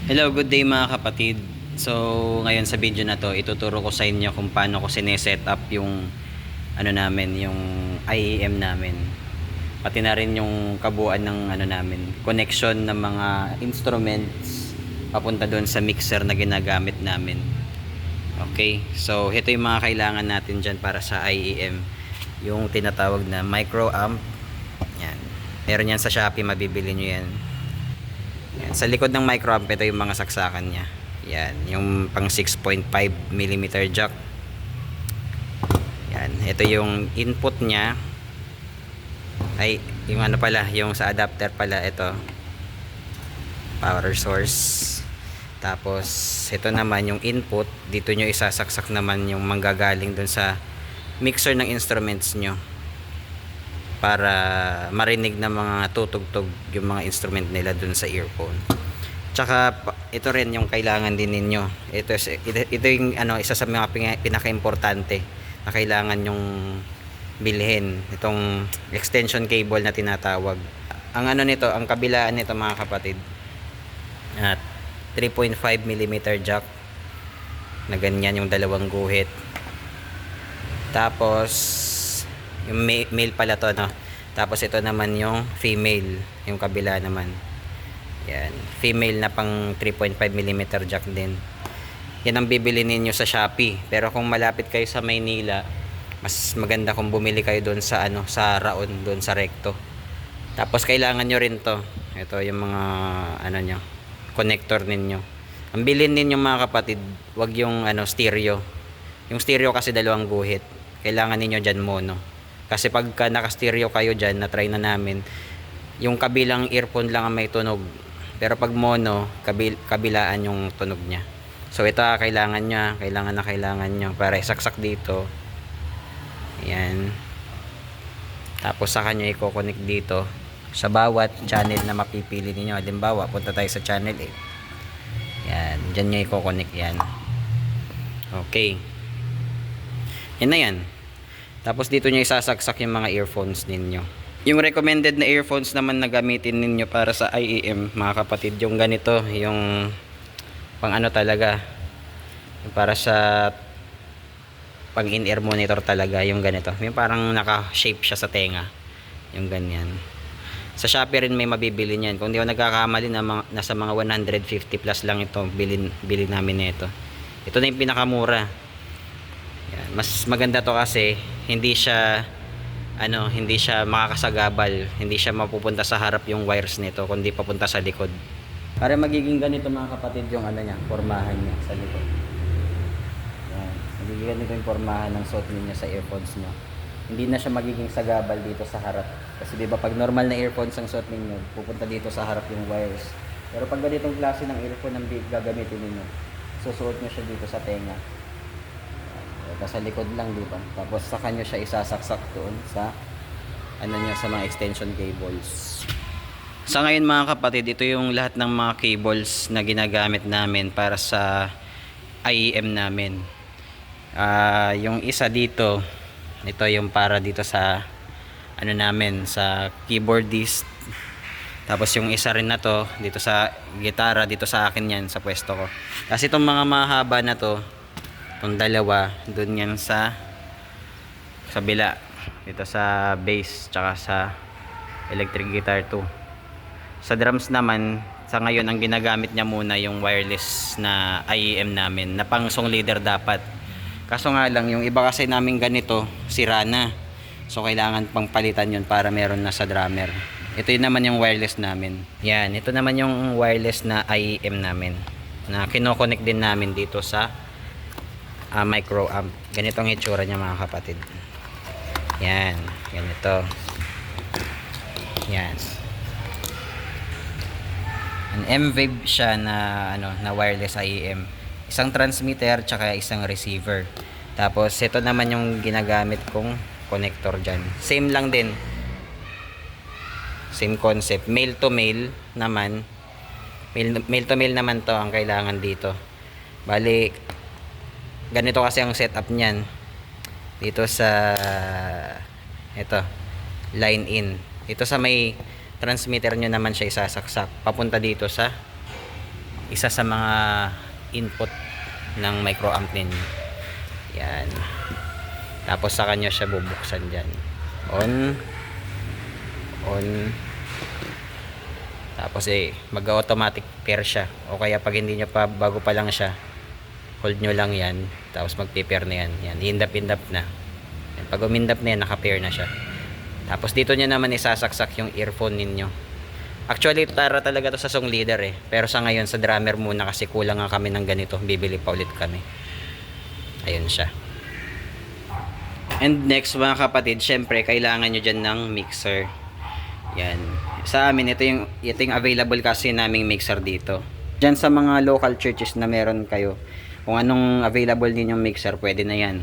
Hello, good day mga kapatid. So, ngayon sa video na to, ituturo ko sa inyo kung paano ko sineset up yung yung IEM namin. Pati na rin yung kabuuan ng namin, connection ng mga instruments papunta doon sa mixer na ginagamit namin. Okay, so ito yung mga kailangan natin dyan para sa IEM. Yung tinatawag na micro amp. Yan. Meron yan sa Shopee, mabibili nyo yan. Yan. Sa likod ng micro amp, ito yung mga saksakan niya. Yan, yung pang 6.5mm jack. Yan, ito yung input niya. Ay, yung yung sa adapter pala, ito. Power source. Tapos, ito naman yung input. Dito nyo isasaksak naman yung manggagaling dun sa mixer ng instruments nyo. Para marinig na mga tutugtog yung mga instrument nila dun sa earphone. Tsaka ito rin yung kailangan din ninyo. Ito yung isa sa mga pinaka-importante na kailangan yung bilhin, itong extension cable na tinatawag. Ang nito, ang kabilaan nito mga kapatid, at 3.5mm jack na ganyan yung dalawang guhit. Tapos yung male pala to, no? Tapos ito naman yung female, yung kabila naman. Yan, female na pang 3.5mm jack din. Yan ang bibili ninyo sa Shopee. Pero kung malapit kayo sa Maynila, mas maganda kung bumili kayo doon sa sa Raon, doon sa Recto. Tapos kailangan nyo rin to. Ito yung mga nyo, connector ninyo. Ang bilhin ninyo mga kapatid, wag yung stereo. Yung stereo kasi dalawang guhit. Kailangan ninyo dyan mono. Kasi pagka naka-stereo kayo dyan, na-try na namin, yung kabilang earphone lang ang may tunog. Pero pag mono, kabilaan yung tunog niya. So ito kailangan nyo para isaksak dito. Ayan. Tapos saka nyo i-connect dito sa bawat channel na mapipili niyo. Halimbawa, punta tayo sa channel 8. Yan, dyan nyo i-connect yan. Okay. Yan na yan. Tapos dito nyo isasaksak yung mga earphones ninyo. Yung recommended na earphones naman na gamitin ninyo para sa IEM mga kapatid, yung ganito, yung pang talaga, yung para sa pang in-ear monitor talaga, yung ganito, yung parang naka-shape siya sa tenga, yung ganyan. Sa Shopee rin may mabibili niyan. Kung di ako nagkakamali, nasa mga 150 plus lang ito bili namin nito. Ito na yung pinakamura. Yan. Mas maganda to kasi hindi siya makakasagabal, hindi siya mapupunta sa harap yung wires nito kundi papunta sa likod. Para magiging ganito mga kapatid yung formahan niya sa likod. Yan. Magiging ganito yung formahan ng suot niyo sa earphones niyo. Hindi na siya magiging sagabal dito sa harap. Kasi 'di ba pag normal na earphones ang suot niyo, pupunta dito sa harap yung wires. Pero pag ganitong klase ng earphone ang gagamitin niyo, susuot niyo siya dito sa tenga. Sa likod lang, di ba? Tapos saka nyo siya isasaksak doon sa sa mga extension cables. Sa ngayon mga kapatid, ito yung lahat ng mga cables na ginagamit namin para sa IEM namin. Yung isa dito, ito yung para dito sa sa keyboardist. Tapos yung isa rin na to dito sa gitara, dito sa akin yan sa pwesto ko. Kasi itong mga mahaba na to, itong dalawa, dun yan sa kabila, dito sa bass tsaka sa electric guitar 2. Sa drums naman, sa ngayon ang ginagamit niya muna yung wireless na IEM namin na pang song leader dapat. Kaso nga lang, yung iba kasi namin ganito sira na, so kailangan pang palitan yun para meron na sa drummer. Ito yun naman yung wireless namin. Yan, ito naman yung wireless na IEM namin na kinoconnect din namin dito sa micro amp. Ganito ang itsura niya mga kapatid. Yan, ganito. Yan. An M-Wave siya na na wireless IEM. Isang transmitter tsaka isang receiver. Tapos ito naman yung ginagamit kong connector diyan. Same lang din. Same concept. Male to male naman. Male to male naman to ang kailangan dito. Bali ganito kasi ang setup niyan dito sa line in. Ito sa may transmitter nyo naman siya isasaksak papunta dito sa isa sa mga input ng micro amp ninyo. Yan. Tapos sa kanya siya bubuksan dyan. On. Tapos mag-automatic pair siya. O kaya pag hindi nyo pa, bago pa lang siya, hold nyo lang yan. Tapos mag-pair na yan. Yan. Indap na. Yan. Pag umindap na yan, naka-pair na siya. Tapos dito nyo naman isasaksak yung earphone ninyo. Actually, para talaga to sa song leader Pero sa ngayon, sa drummer muna kasi kulang nga kami ng ganito. Bibili pa ulit kami. Ayun siya. And next mga kapatid, syempre kailangan nyo dyan ng mixer. Yan. Sa amin, ito yung available kasi naming mixer dito. Dyan sa mga local churches na meron kayo, kung anong available ninyong mixer, pwede na yan.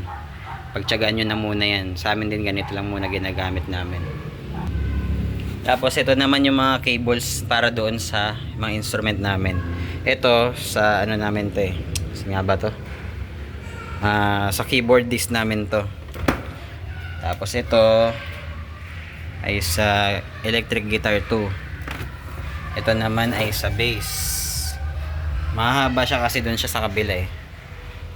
Pagtsagaan nyo na muna yan. Sa amin din ganito lang muna ginagamit namin. Tapos ito naman yung mga cables para doon sa mga instrument namin. Ito sa ano namin to Saan nga ba to? Sa keyboard disc namin to. Tapos ito ay sa electric guitar 2. Ito naman ay sa bass. Mahaba siya kasi doon siya sa kabila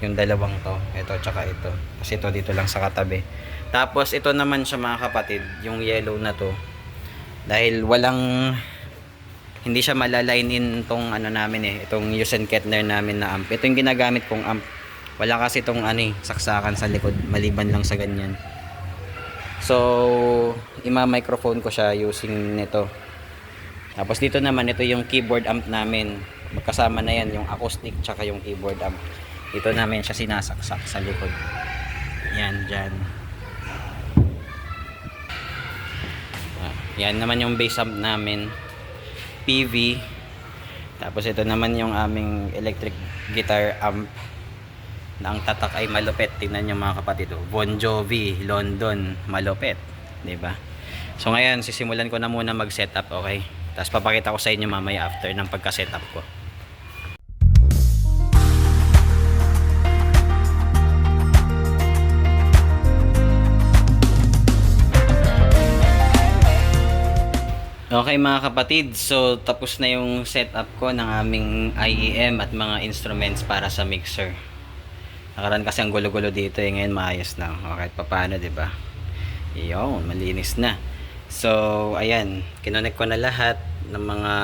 yung dalawang to. Ito tsaka ito. Kasi ito dito lang sa katabi. Tapos ito naman siya mga kapatid, yung yellow na to. Dahil hindi siya malaline in tong ano namin itong Hughes & Kettner namin na amp. Ito yung ginagamit kong amp. Wala kasi itong saksakan sa likod, maliban lang sa ganyan. So, ima-microphone ko siya using nito. Tapos dito naman, ito yung keyboard amp namin. Magkasama na yan, yung acoustic tsaka yung keyboard amp. Dito namin siya sinasaksak sa likod. Yan, dyan. Yan naman yung bass amp namin. PV. Tapos ito naman yung aming electric guitar amp. Na ang tatak ay malupet. Tingnan nyo mga kapatid. Bon Jovi, London, malupet. Diba? So ngayon, sisimulan ko na muna mag-setup, okay? Tapos papakita ko sa inyo mamaya after ng pagka-setup ko. Okay mga kapatid, so tapos na yung setup ko ng aming IEM at mga instruments para sa mixer. Nakaraan kasi ang gulo-gulo dito ngayon maayos na. Okay, paano, 'di ba? Iyon, malinis na. So, ayan, kinonect ko na lahat ng mga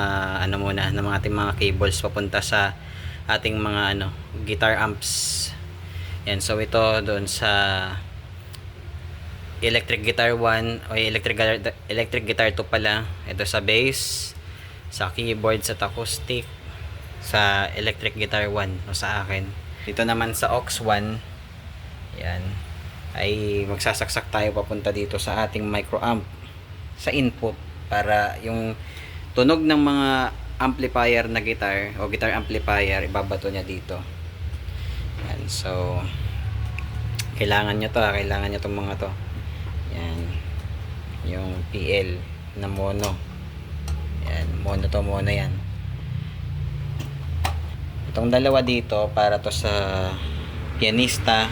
ng mga ating mga cables papunta sa ating mga guitar amps. Yan, so ito doon sa electric guitar 1 o electric guitar 2 pala. Ito sa bass, sa keyboard, sa acoustic, sa electric guitar 1 o sa akin. Dito naman sa aux 1, yan, ay magsasaksak tayo papunta dito sa ating micro amp sa input para yung tunog ng mga amplifier na guitar o guitar amplifier ibabato niya dito. Yan, so kailangan nyo to kailangan nyo tong mga to. Yan, yung PL na mono. Yan, mono yan. Itong dalawa dito para to sa pianista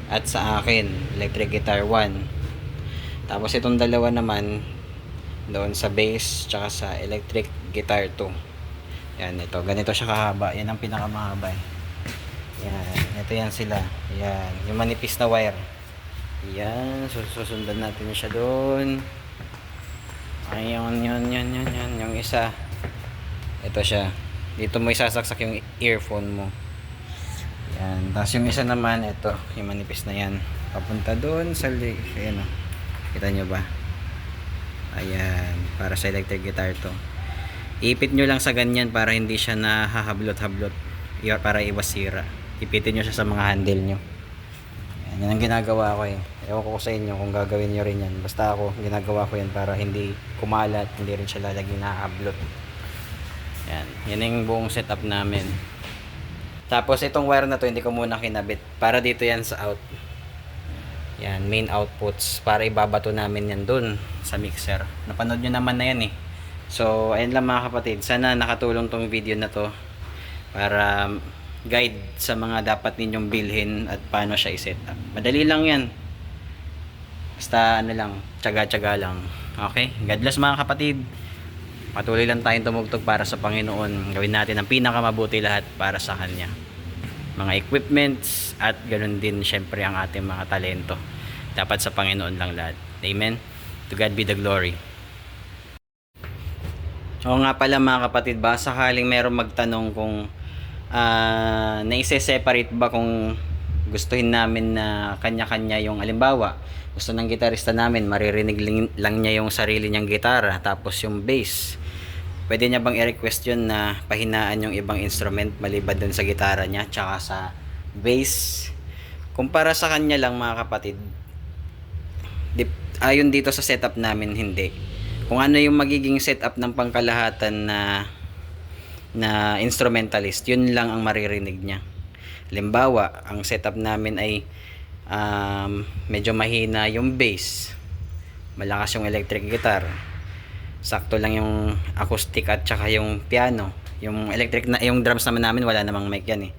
at sa akin electric guitar 1. Tapos itong dalawa naman doon sa bass tsaka sa electric guitar 2. Yan, ito ganito siya kahaba. Yan ang pinakamahaba. Yan, ito yan sila. Yan, yung manipis na wire. Yan, susundan natin siya doon. Ayun, yun, yung isa. Ito siya. Dito mo isasaksak yung earphone mo. Yan. Tapos yung isa naman, ito. Yung manipis na yan. Papunta doon sa ayan o. Kita nyo ba? Ayan. Para sa electric guitar to. Ipit nyo lang sa ganyan para hindi siya nahahablot-hablot. Para iwas sira. Ipitin nyo siya sa mga handle nyo. Yan ang ginagawa ko Ewan ko sa inyo kung gagawin nyo rin yan. Basta ako, ginagawa ko yan para hindi kumalat. Hindi rin siya lalaging nahahablot. Yan. Yan yung buong setup namin. Tapos itong wire na to hindi ko muna kinabit. Para dito yan sa out. Yan, main outputs. Para ibabato namin yan dun sa mixer. Napanood nyo naman na yan So, ayun lang mga kapatid. Sana nakatulong tong video na to. Para guide sa mga dapat ninyong bilhin at paano siya i-setup. Madali lang yan. Basta lang, tsaga-tsaga lang. Okay? God bless mga kapatid. Patuloy lang tayong tumugtog para sa Panginoon. Gawin natin ang pinakamabuti lahat para sa Kanya. Mga equipments at ganoon din syempre ang ating mga talento. Dapat sa Panginoon lang lahat. Amen? To God be the glory. Oo nga pala mga kapatid, ba sakaling merong magtanong kung naise-separate ba kung gustuhin namin na kanya-kanya yung alimbawa, gusto ng gitarista namin maririnig lang niya yung sarili niyang gitara tapos yung bass, pwede niya bang i-request yun na pahinaan yung ibang instrument maliban dun sa gitara niya tsaka sa bass? Kumpara sa kanya lang mga kapatid, ayon dito sa setup namin, hindi. Kung ano yung magiging setup ng pangkalahatan na instrumentalist, yun lang ang maririnig niya. Halimbawa, ang setup namin ay medyo mahina yung bass, malakas yung electric guitar, sakto lang yung acoustic at saka yung piano. Yung electric na, yung drums naman namin wala namang mic yan eh.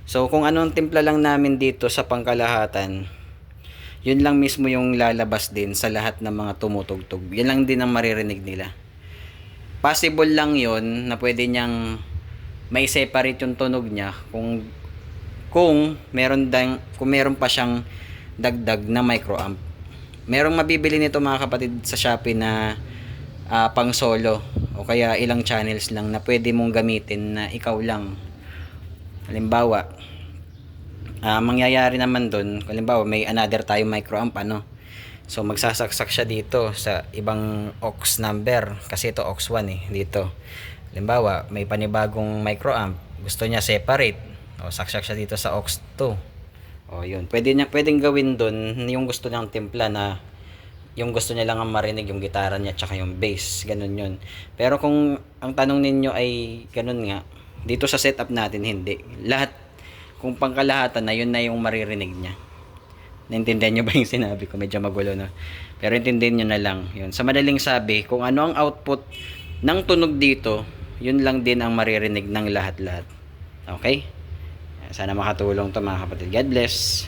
So kung anong timpla lang namin dito sa pangkalahatan, yun lang mismo yung lalabas din sa lahat ng mga tumutugtog. Yun lang din ang maririnig nila. Possible lang yun na pwede niyang may separate yung tunog niya kung meron pa siyang dagdag na microamp. Merong mabibili nito mga kapatid sa Shopee na pang solo o kaya ilang channels lang na pwede mong gamitin na ikaw lang. Halimbawa, mangyayari naman doon, halimbawa may another tayo microamp so magsasaksak siya dito sa ibang aux number kasi ito aux 1 dito. Halimbawa may panibagong microamp, gusto niya separate, saksak siya dito sa aux 2. Yun, pwedeng gawin doon yung gusto niyang timpla na yung gusto niya lang ang marinig yung gitara niya tsaka yung bass, ganun yun. Pero kung ang tanong ninyo ay ganun nga, dito sa setup natin hindi. Lahat, kung pangkalahatan na yun na yung maririnig niya. Naintindihan nyo ba yung sinabi ko? Medyo magulo no? Pero intindihan nyo na lang. Yun. Sa madaling sabi, kung ano ang output ng tunog dito, yun lang din ang maririnig ng lahat-lahat. Okay? Sana makatulong to mga kapatid. God bless.